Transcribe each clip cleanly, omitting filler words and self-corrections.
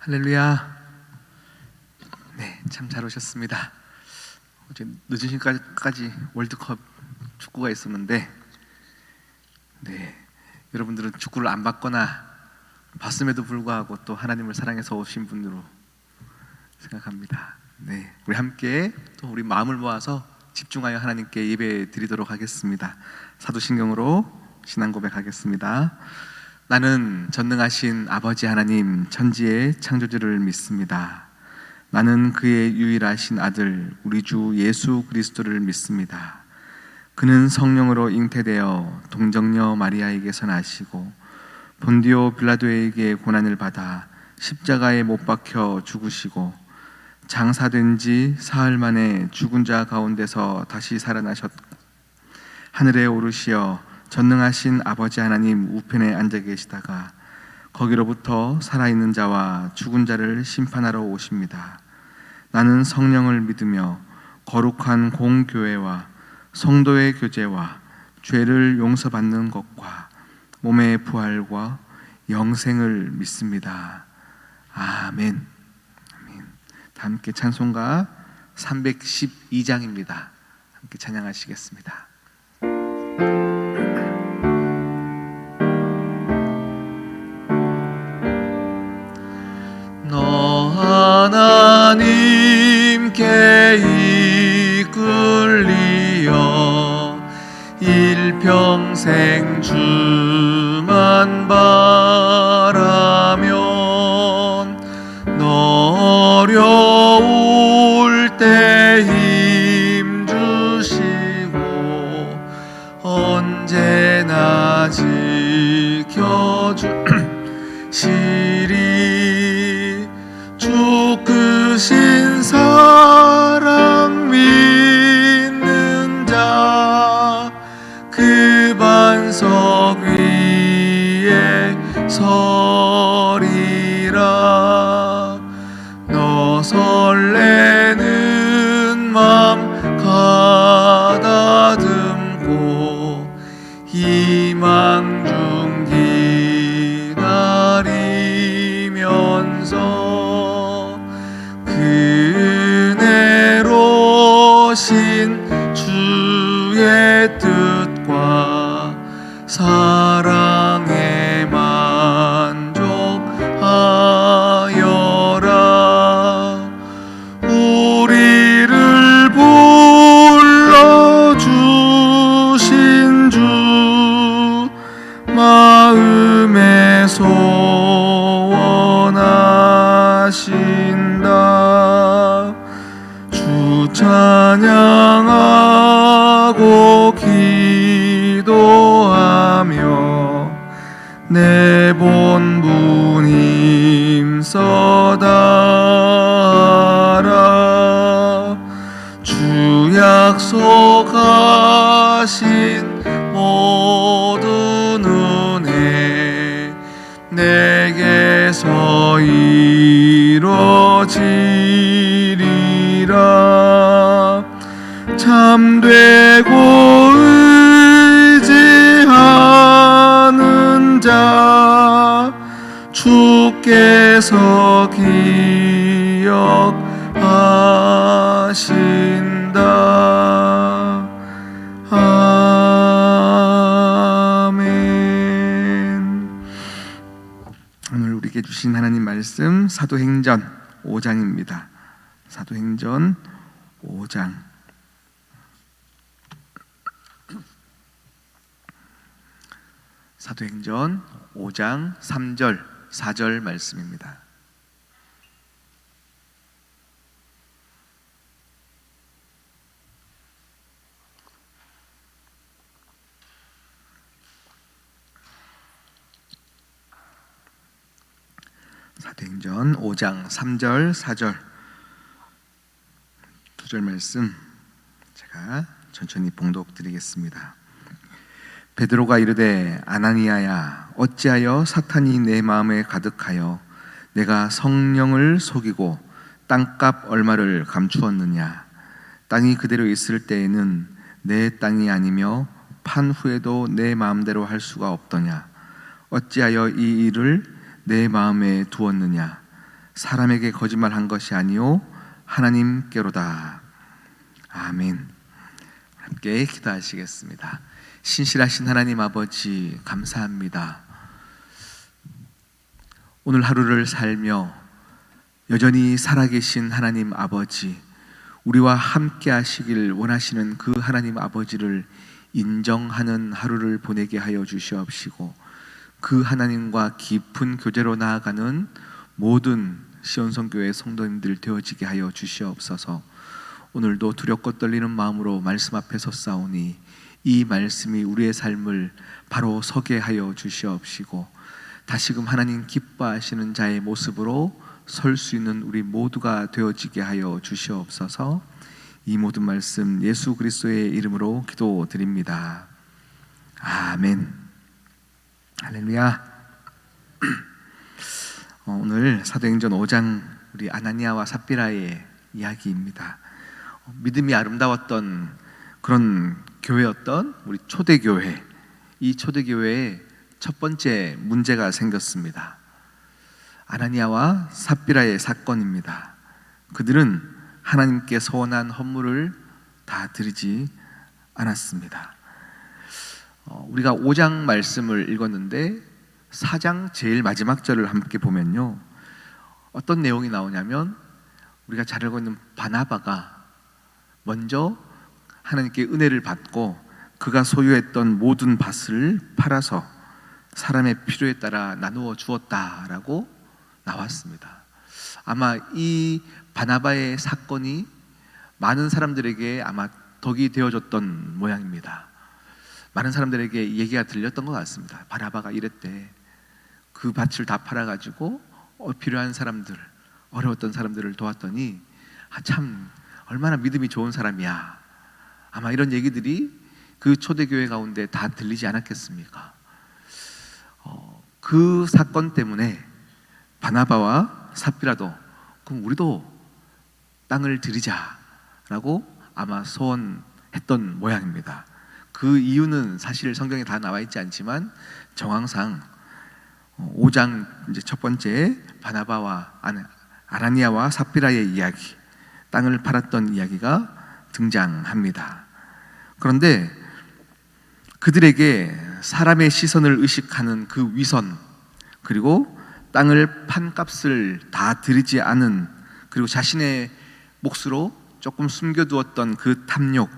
할렐루야. 네, 참 잘 오셨습니다. 어제 늦은 시간까지 월드컵 축구가 있었는데, 여러분들은 축구를 안 봤거나 봤음에도 불구하고 또 하나님을 사랑해서 오신 분으로 생각합니다. 우리 함께 또 우리 마음을 모아서 집중하여 하나님께 예배 드리도록 하겠습니다. 사도신경으로 신앙 고백하겠습니다. 나는 전능하신 아버지 하나님 천지의 창조주를 믿습니다. 나는 그의 유일하신 아들 우리 주 예수 그리스도를 믿습니다. 그는 성령으로 잉태되어 동정녀 마리아에게서 나시고 본디오 빌라도에게 고난을 받아 십자가에 못 박혀 죽으시고 장사된 지 사흘 만에 죽은 자 가운데서 다시 살아나셨고 하늘에 오르시어 전능하신 아버지 하나님 우편에 앉아 계시다가 거기로부터 살아있는 자와 죽은 자를 심판하러 오십니다. 나는 성령을 믿으며 거룩한 공교회와 성도의 교제와 죄를 용서받는 것과 몸의 부활과 영생을 믿습니다. 아멘. 다 함께 찬송가 312장입니다. 함께 찬양하시겠습니다. 하나님께 이끌리어 일평생 주만 바라면 너 어려울 때 힘 주시고 언제나 지켜주시리. 주 크신 사랑 믿는 자 그 반석 위에 서리라. 너 설레는 맘 가다듬고 희망 중 기다리면서 은혜로 신 주의 뜻과 사랑에 만족하여라. 우리를 불러주신 주 마음에 소원하신다. 주 찬양하고 기도하며 내 본분 힘써다하라. 주 약속하신 모든 은혜 내게서 이루어지리라. 참되고 의지하는 자 주께서 기억하신다. 아멘. 오늘 우리에게 주신 하나님 말씀 사도행전 5장입니다. 사도행전 5장 사도행전 5장 3절 4절 말씀입니다. 사도행전 5장 3절 4절 두 절 말씀 제가 천천히 봉독 드리겠습니다. 베드로가 이르되 아나니아야 어찌하여 사탄이 내 마음에 가득하여 내가 성령을 속이고 땅값 얼마를 감추었느냐. 땅이 그대로 있을 때에는 내 땅이 아니며 판 후에도 내 마음대로 할 수가 없더냐. 어찌하여 이 일을 내 마음에 두었느냐. 사람에게 거짓말한 것이 아니요 하나님께로다. 아멘. 함께 기도하시겠습니다. 신실하신 하나님 아버지, 감사합니다. 오늘 하루를 살며 여전히 살아계신 하나님 아버지, 우리와 함께 하시길 원하시는 그 하나님 아버지를 인정하는 하루를 보내게 하여 주시옵시고, 그 하나님과 깊은 교제로 나아가는 모든 시온성교회 성도님들 되어지게 하여 주시옵소서. 오늘도 두렵고 떨리는 마음으로 말씀 앞에 섰사오니 이 말씀이 우리의 삶을 바로 서게 하여 주시옵시고, 다시금 하나님 기뻐하시는 자의 모습으로 설 수 있는 우리 모두가 되어지게 하여 주시옵소서. 이 모든 말씀 예수 그리스도의 이름으로 기도드립니다. 아멘. 할렐루야. 오늘 사도행전 5장 우리 아나니아와 삽비라의 이야기입니다. 믿음이 아름다웠던 그런 교회였던 우리 초대교회, 이 초대교회에 첫 번째 문제가 생겼습니다. 아나니아와 삽비라의 사건입니다. 그들은 하나님께 서원한 헌물을 다 드리지 않았습니다. 우리가 5장 말씀을 읽었는데 4장 제일 마지막 절을 함께 보면요, 어떤 내용이 나오냐면 우리가 잘 알고 있는 바나바가 먼저 하나님께 은혜를 받고 그가 소유했던 모든 밭을 팔아서 사람의 필요에 따라 나누어 주었다라고 나왔습니다. 아마 이 바나바의 사건이 많은 사람들에게 아마 덕이 되어졌던 모양입니다. 많은 사람들에게 얘기가 들렸던 것 같습니다. 바나바가 이랬대. 그 밭을 다 팔아가지고 필요한 사람들, 어려웠던 사람들을 도왔더니 참 얼마나 믿음이 좋은 사람이야. 아마 이런 얘기들이 그 초대교회 가운데 다 들리지 않았겠습니까? 그 사건 때문에 바나바와 삽비라도 그럼 우리도 땅을 드리자라고 아마 소원했던 모양입니다. 그 이유는 사실 성경에 다 나와 있지 않지만 정황상 5장 이제 첫 번째 바나바와 아나니아와 삽비라의 이야기, 땅을 팔았던 이야기가 등장합니다. 그런데 그들에게 사람의 시선을 의식하는 그 위선, 그리고 땅을 판 값을 다 드리지 않은, 그리고 자신의 몫으로 조금 숨겨두었던 그 탐욕,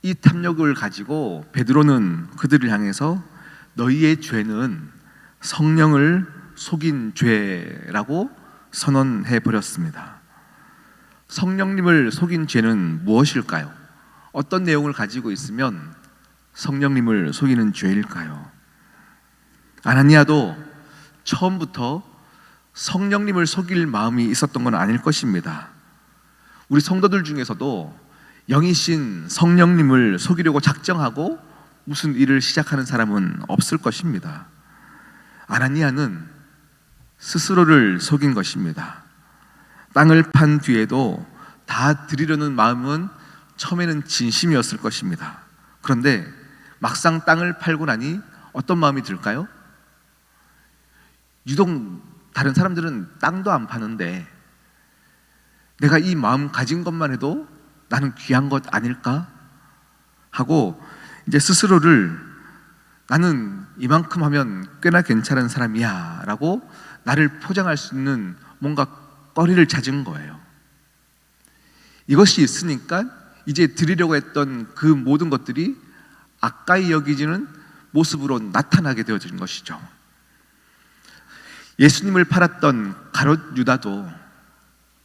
이 탐욕을 가지고 베드로는 그들을 향해서 너희의 죄는 성령을 속인 죄라고 선언해 버렸습니다. 성령님을 속인 죄는 무엇일까요? 어떤 내용을 가지고 있으면 성령님을 속이는 죄일까요? 아나니아도 처음부터 성령님을 속일 마음이 있었던 건 아닐 것입니다. 우리 성도들 중에서도 영이신 성령님을 속이려고 작정하고 무슨 일을 시작하는 사람은 없을 것입니다. 아나니아는 스스로를 속인 것입니다. 땅을 판 뒤에도 다 드리려는 마음은 처음에는 진심이었을 것입니다. 그런데 막상 땅을 팔고 나니 어떤 마음이 들까요? 유독 다른 사람들은 땅도 안 파는데 내가 이 마음 가진 것만 해도 나는 귀한 것 아닐까? 하고 이제 스스로를 나는 이만큼 하면 꽤나 괜찮은 사람이야 라고 나를 포장할 수 있는 뭔가 꺼리를 찾은 거예요. 이것이 있으니까 이제 드리려고 했던 그 모든 것들이 아까이 여기지는 모습으로 나타나게 되어진 것이죠. 예수님을 팔았던 가롯 유다도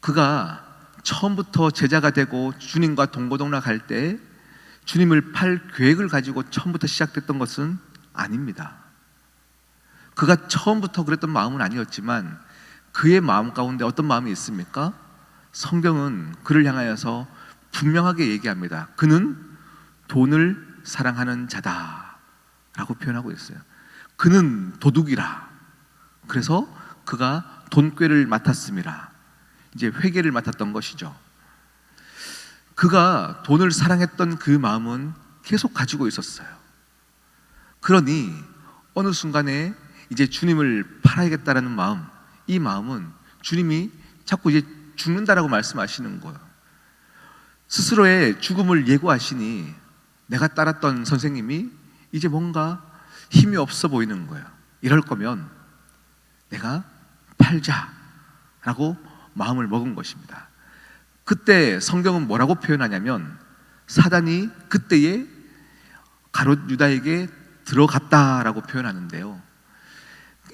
그가 처음부터 제자가 되고 주님과 동고동락할 때 주님을 팔 계획을 가지고 처음부터 시작됐던 것은 아닙니다. 그가 처음부터 그랬던 마음은 아니었지만 그의 마음 가운데 어떤 마음이 있습니까? 성경은 그를 향하여서 분명하게 얘기합니다. 그는 돈을 사랑하는 자다 라고 표현하고 있어요. 그는 도둑이라. 그래서 그가 돈꾀를 맡았습니다. 이제 회계를 맡았던 것이죠. 그가 돈을 사랑했던 그 마음은 계속 가지고 있었어요. 그러니 어느 순간에 이제 주님을 팔아야겠다라는 마음, 이 마음은 주님이 자꾸 이제 죽는다라고 말씀하시는 거예요. 스스로의 죽음을 예고하시니 내가 따랐던 선생님이 이제 뭔가 힘이 없어 보이는 거예요. 이럴 거면 내가 팔자라고 마음을 먹은 것입니다. 그때 성경은 뭐라고 표현하냐면 사단이 그때에 가롯 유다에게 들어갔다라고 표현하는데요.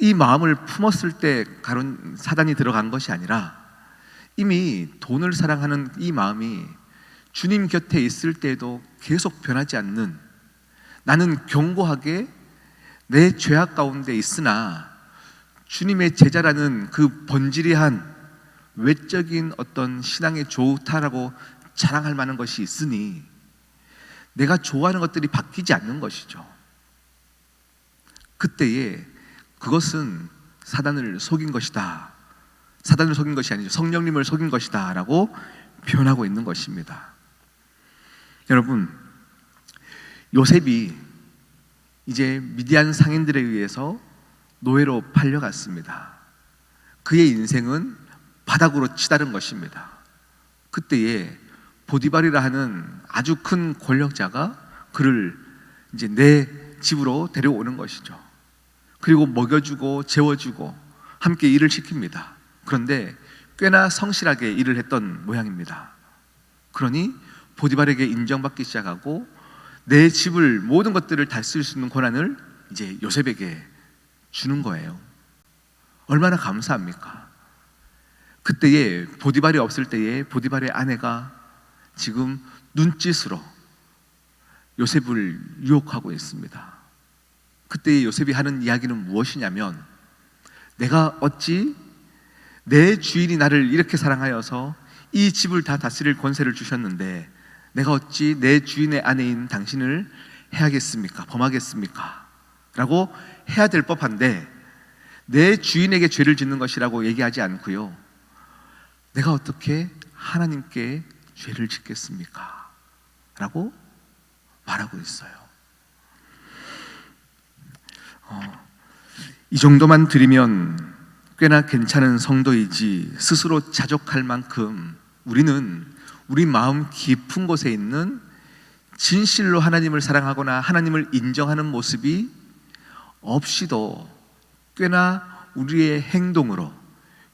이 마음을 품었을 때 가롯 사단이 들어간 것이 아니라 이미 돈을 사랑하는 이 마음이 주님 곁에 있을 때에도 계속 변하지 않는, 나는 견고하게 내 죄악 가운데 있으나 주님의 제자라는 그 번지르한 외적인 어떤 신앙의 좋다라고 자랑할 만한 것이 있으니 내가 좋아하는 것들이 바뀌지 않는 것이죠. 그때에 그것은 사단을 속인 것이다, 사단을 속인 것이 아니죠, 성령님을 속인 것이다 라고 표현하고 있는 것입니다. 여러분, 요셉이 이제 미디안 상인들에 의해서 노예로 팔려갔습니다. 그의 인생은 바닥으로 치달은 것입니다. 그때에 보디발이라 하는 아주 큰 권력자가 그를 이제 내 집으로 데려오는 것이죠. 그리고 먹여주고 재워주고 함께 일을 시킵니다. 그런데 꽤나 성실하게 일을 했던 모양입니다. 그러니 보디발에게 인정받기 시작하고 내 집을, 모든 것들을 다 쓸 수 있는 권한을 이제 요셉에게 주는 거예요. 얼마나 감사합니까? 그때에 보디발이 없을 때에 보디발의 아내가 지금 눈짓으로 요셉을 유혹하고 있습니다. 그때에 요셉이 하는 이야기는 무엇이냐면, 내가 어찌 내 주인이 나를 이렇게 사랑하여서 이 집을 다 다스릴 권세를 주셨는데 내가 어찌 내 주인의 아내인 당신을 해야겠습니까? 범하겠습니까? 라고 해야 될 법한데 내 주인에게 죄를 짓는 것이라고 얘기하지 않고요, 내가 어떻게 하나님께 죄를 짓겠습니까? 라고 말하고 있어요. 이 정도만 드리면 꽤나 괜찮은 성도이지 스스로 자족할 만큼 우리는 우리 마음 깊은 곳에 있는 진실로 하나님을 사랑하거나 하나님을 인정하는 모습이 없이도 꽤나 우리의 행동으로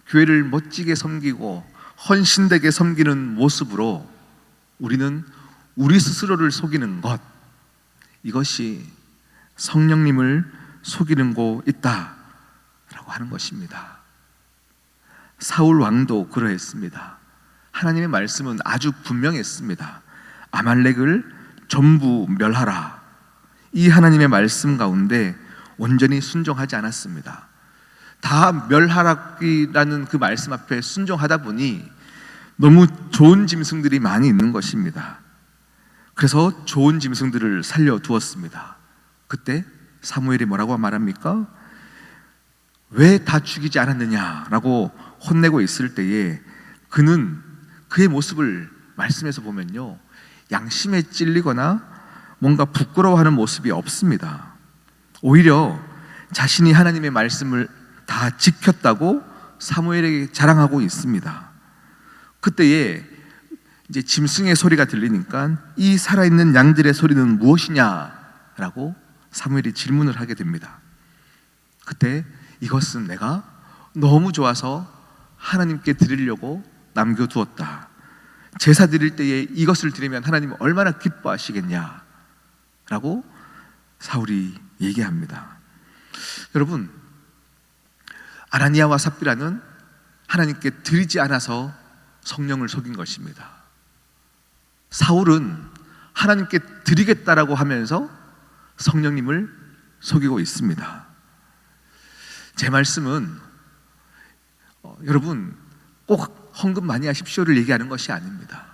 교회를 멋지게 섬기고 헌신되게 섬기는 모습으로 우리는 우리 스스로를 속이는 것, 이것이 성령님을 속이는 고 있다라고 하는 것입니다. 사울 왕도 그러했습니다. 하나님의 말씀은 아주 분명했습니다. 아말렉을 전부 멸하라. 이 하나님의 말씀 가운데 온전히 순종하지 않았습니다. 다 멸하라라는 그 말씀 앞에 순종하다 보니 너무 좋은 짐승들이 많이 있는 것입니다. 그래서 좋은 짐승들을 살려두었습니다. 그때 사무엘이 뭐라고 말합니까? 왜 다 죽이지 않았느냐라고 혼내고 있을 때에 그는 그의 모습을 말씀에서 보면요, 양심에 찔리거나 뭔가 부끄러워하는 모습이 없습니다. 오히려 자신이 하나님의 말씀을 다 지켰다고 사무엘에게 자랑하고 있습니다. 그때에 이제 짐승의 소리가 들리니까 이 살아있는 양들의 소리는 무엇이냐라고 사무엘이 질문을 하게 됩니다. 그때 이것은 내가 너무 좋아서 하나님께 드리려고 남겨두었다. 제사 드릴 때에 이것을 드리면 하나님은 얼마나 기뻐하시겠냐라고 사울이 얘기합니다. 여러분, 아나니아와 삽비라는 하나님께 드리지 않아서 성령을 속인 것입니다. 사울은 하나님께 드리겠다라고 하면서 성령님을 속이고 있습니다. 제 말씀은 여러분 꼭 헌금 많이 하십시오를 얘기하는 것이 아닙니다.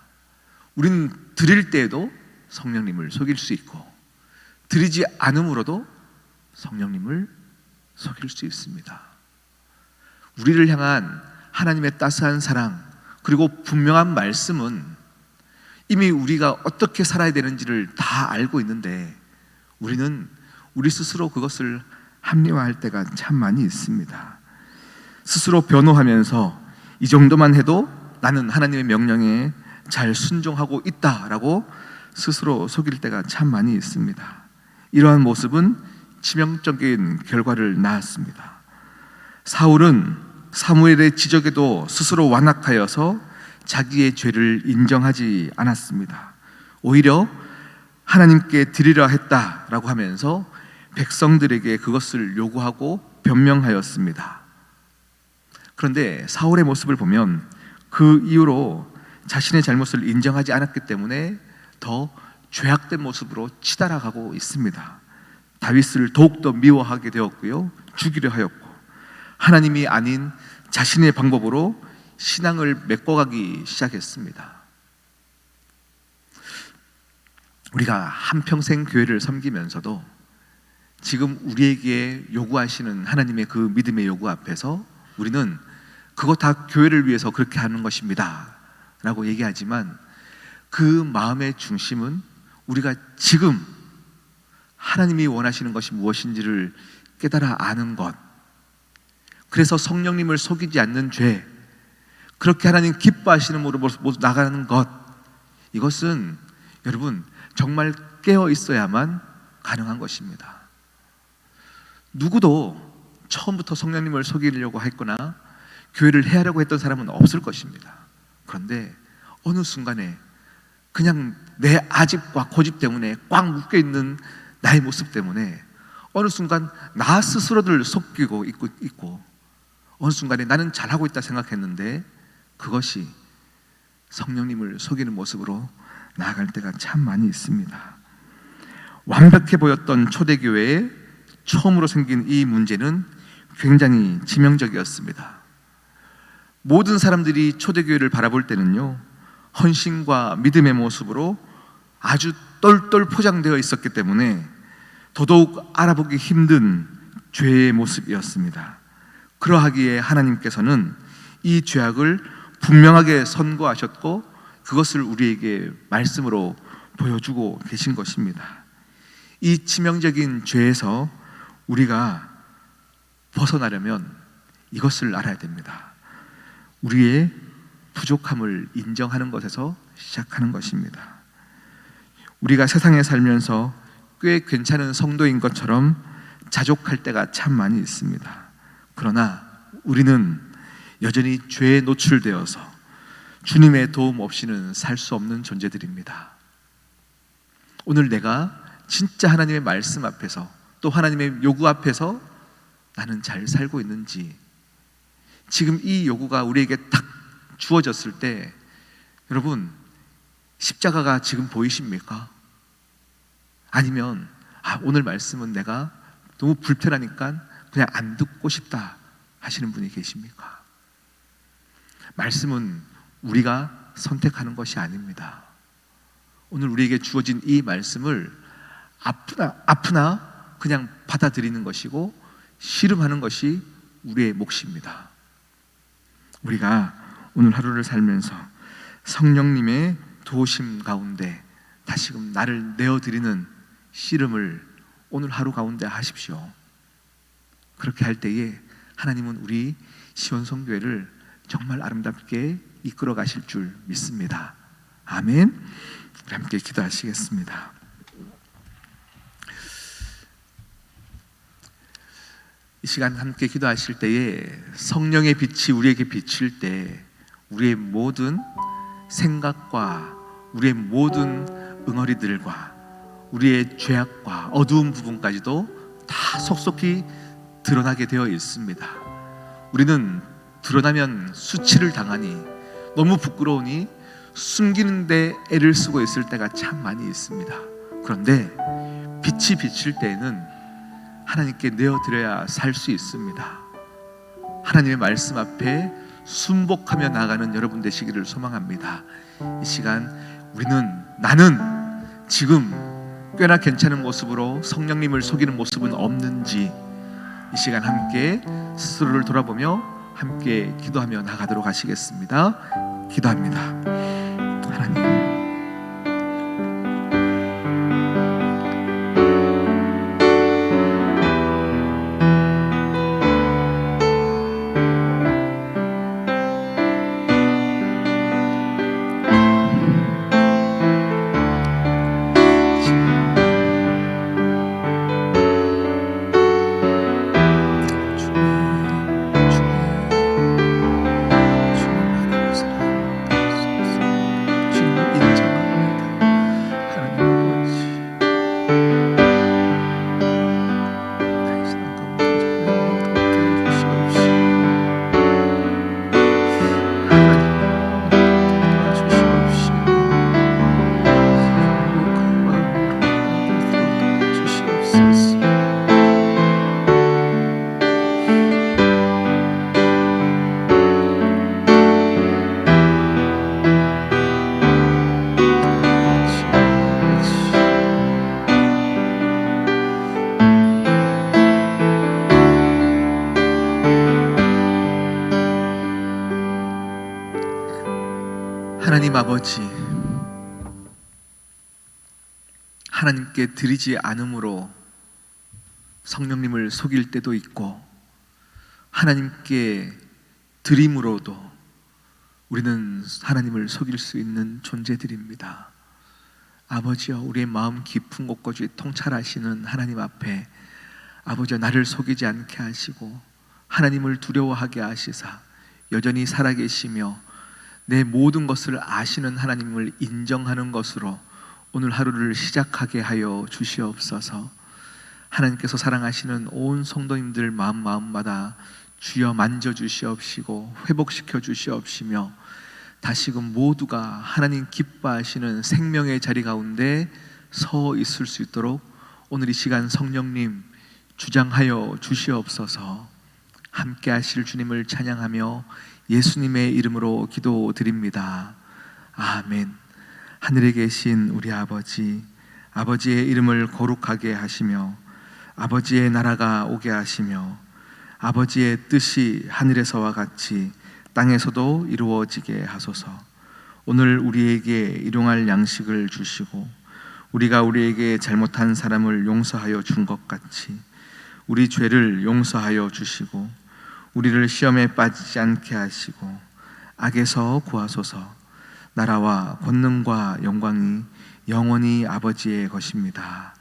우리는 드릴 때에도 성령님을 속일 수 있고 드리지 않음으로도 성령님을 속일 수 있습니다. 우리를 향한 하나님의 따스한 사랑 그리고 분명한 말씀은 이미 우리가 어떻게 살아야 되는지를 다 알고 있는데 우리는 우리 스스로 그것을 합리화할 때가 참 많이 있습니다. 스스로 변호하면서 이 정도만 해도 나는 하나님의 명령에 잘 순종하고 있다라고 스스로 속일 때가 참 많이 있습니다. 이러한 모습은 치명적인 결과를 낳았습니다. 사울은 사무엘의 지적에도 스스로 완악하여서 자기의 죄를 인정하지 않았습니다. 오히려 하나님께 드리려 했다라고 하면서 백성들에게 그것을 요구하고 변명하였습니다. 그런데 사울의 모습을 보면 그 이후로 자신의 잘못을 인정하지 않았기 때문에 더 죄악된 모습으로 치달아가고 있습니다. 다윗을 더욱더 미워하게 되었고요, 죽이려 하였고, 하나님이 아닌 자신의 방법으로 신앙을 메꿔가기 시작했습니다. 우리가 한평생 교회를 섬기면서도 지금 우리에게 요구하시는 하나님의 그 믿음의 요구 앞에서 우리는 그거 다 교회를 위해서 그렇게 하는 것입니다 라고 얘기하지만, 그 마음의 중심은 우리가 지금 하나님이 원하시는 것이 무엇인지를 깨달아 아는 것, 그래서 성령님을 속이지 않는 죄, 그렇게 하나님 기뻐하시는 모습으로 나가는 것, 이것은 여러분 정말 깨어 있어야만 가능한 것입니다. 누구도 처음부터 성령님을 속이려고 했거나 교회를 해하려고 했던 사람은 없을 것입니다. 그런데 어느 순간에 그냥 내 아집과 고집 때문에 꽉 묶여있는 나의 모습 때문에 어느 순간 나 스스로를 속이고 있고 어느 순간에 나는 잘하고 있다 생각했는데 그것이 성령님을 속이는 모습으로 나아갈 때가 참 많이 있습니다. 완벽해 보였던 초대교회에 처음으로 생긴 이 문제는 굉장히 치명적이었습니다. 모든 사람들이 초대교회를 바라볼 때는요, 헌신과 믿음의 모습으로 아주 똘똘 포장되어 있었기 때문에 더더욱 알아보기 힘든 죄의 모습이었습니다. 그러하기에 하나님께서는 이 죄악을 분명하게 선고하셨고 그것을 우리에게 말씀으로 보여주고 계신 것입니다. 이 치명적인 죄에서 우리가 벗어나려면 이것을 알아야 됩니다. 우리의 부족함을 인정하는 것에서 시작하는 것입니다. 우리가 세상에 살면서 꽤 괜찮은 성도인 것처럼 자족할 때가 참 많이 있습니다. 그러나 우리는 여전히 죄에 노출되어서 주님의 도움 없이는 살 수 없는 존재들입니다. 오늘 내가 진짜 하나님의 말씀 앞에서 또 하나님의 요구 앞에서 나는 잘 살고 있는지, 지금 이 요구가 우리에게 딱 주어졌을 때 여러분 십자가가 지금 보이십니까? 아니면 오늘 말씀은 내가 너무 불편하니까 그냥 안 듣고 싶다 하시는 분이 계십니까? 말씀은 우리가 선택하는 것이 아닙니다. 오늘 우리에게 주어진 이 말씀을 아프나 그냥 받아들이는 것이고 씨름하는 것이 우리의 몫입니다. 우리가 오늘 하루를 살면서 성령님의 도우심 가운데 다시금 나를 내어드리는 씨름을 오늘 하루 가운데 하십시오. 그렇게 할 때에 하나님은 우리 시온성교회를 정말 아름답게 이끌어 가실 줄 믿습니다. 아멘. 우리 함께 기도하시겠습니다. 이 시간 함께 기도하실 때에 성령의 빛이 우리에게 비칠 때 우리의 모든 생각과 우리의 모든 응어리들과 우리의 죄악과 어두운 부분까지도 다 속속히 드러나게 되어 있습니다. 우리는 드러나면 수치를 당하니 너무 부끄러우니 숨기는데 애를 쓰고 있을 때가 참 많이 있습니다. 그런데 빛이 비칠 때에는 하나님께 내어드려야 살 수 있습니다. 하나님의 말씀 앞에 순복하며 나아가는 여러분 되시기를 소망합니다. 이 시간 나는 지금 꽤나 괜찮은 모습으로 성령님을 속이는 모습은 없는지 이 시간 함께 스스로를 돌아보며 함께 기도하며 나가도록 하시겠습니다. 기도합니다. 하나님, 하나님 아버지, 하나님께 드리지 않음으로 성령님을 속일 때도 있고, 하나님께 드림으로도 우리는 하나님을 속일 수 있는 존재들입니다. 아버지여, 우리의 마음 깊은 곳까지 통찰하시는 하나님 앞에 아버지여, 나를 속이지 않게 하시고 하나님을 두려워하게 하시사 여전히 살아계시며 내 모든 것을 아시는 하나님을 인정하는 것으로 오늘 하루를 시작하게 하여 주시옵소서. 하나님께서 사랑하시는 온 성도님들 마음마다 주여 만져주시옵시고 회복시켜 주시옵시며 다시금 모두가 하나님 기뻐하시는 생명의 자리 가운데 서 있을 수 있도록 오늘 이 시간 성령님 주장하여 주시옵소서. 함께 하실 주님을 찬양하며 예수님의 이름으로 기도드립니다. 아멘. 하늘에 계신 우리 아버지, 아버지의 이름을 거룩하게 하시며 아버지의 나라가 오게 하시며 아버지의 뜻이 하늘에서와 같이 땅에서도 이루어지게 하소서. 오늘 우리에게 일용할 양식을 주시고 우리가 우리에게 잘못한 사람을 용서하여 준 것 같이 우리 죄를 용서하여 주시고 우리를 시험에 빠지지 않게 하시고 악에서 구하소서. 나라와 권능과 영광이 영원히 아버지의 것입니다.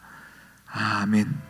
아멘.